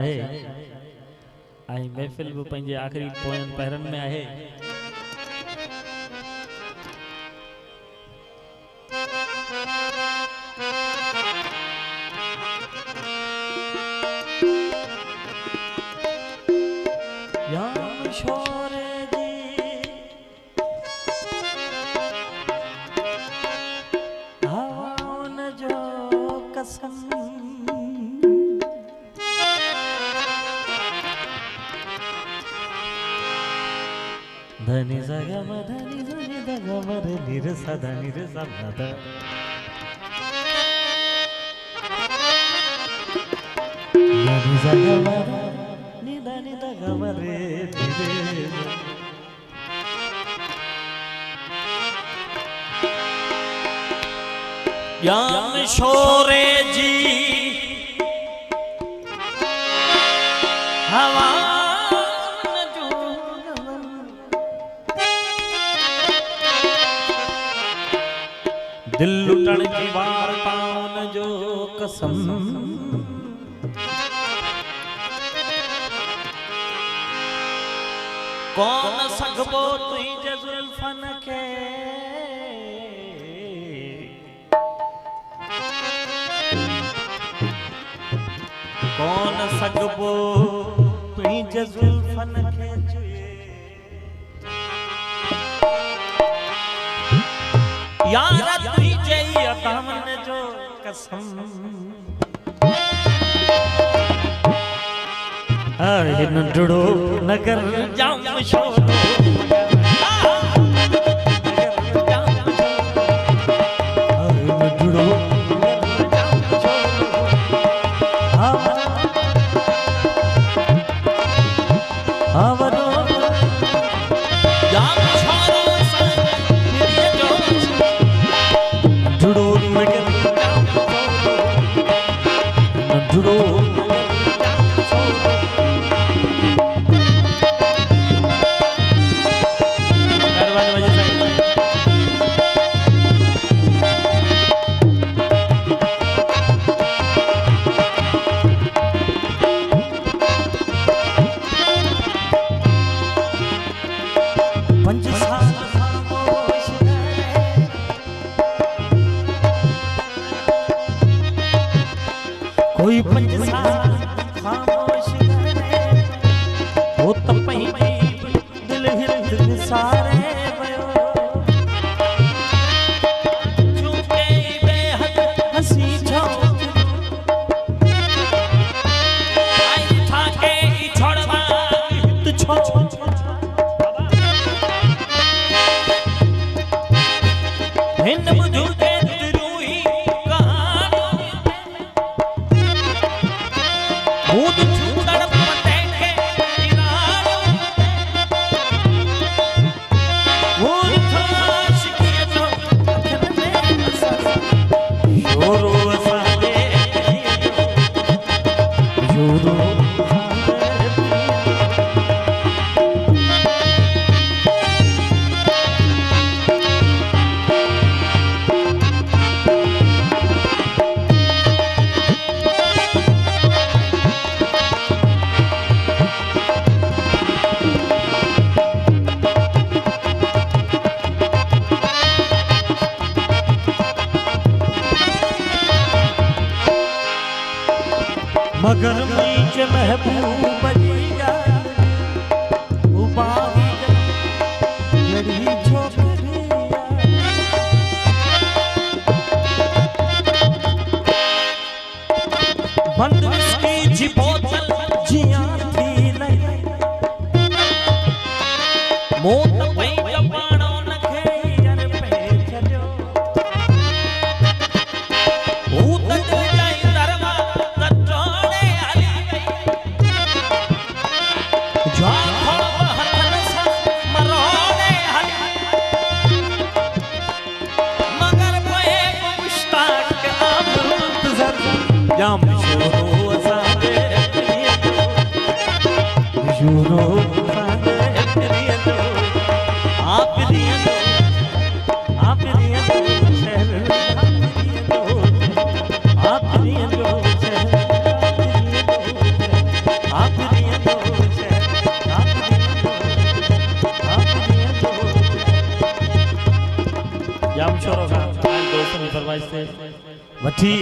आई महफिल भी पंहिंजे आखिरी पोयन पहरन में आहे। धनी जगम धनी धनी दगमर निरसा धनी रसा नद धनी जगमर निधनी दगमर निरे याम शोरे जी हवा दिल लुटण की वार पावन जो कसम कौन सगबो तुझे जुल्फन के कौन सगबो तुझे जुल्फन के यार दामन जो कसम नंढड़ो नगर जाम शोरो कोई पंज साल खामोश करे वो तो पही दिल हिल सारे भयो चुके बेहद हंसी छो आई ठाके छोड़वा तू छो हिंद बुझू के रूही भूत छूदड़ पते के किनारो भूत थाश किए तो अखन में असर शोरो असाले शोरो मगर मुझे महबूब बजिया उबागी लड़ी छोकरिया बंद विस्की जी बोतल जिया थी नहीं मौत पई जबानो नखे यार पे चलो भूत जाई दरवा जाम शोरो असाले शोरो असाले आप दिए शहर आप दिए शहर आप दियलो जय आप दियलो जाम छोरो का दोस्तों की फरमाइश से वठी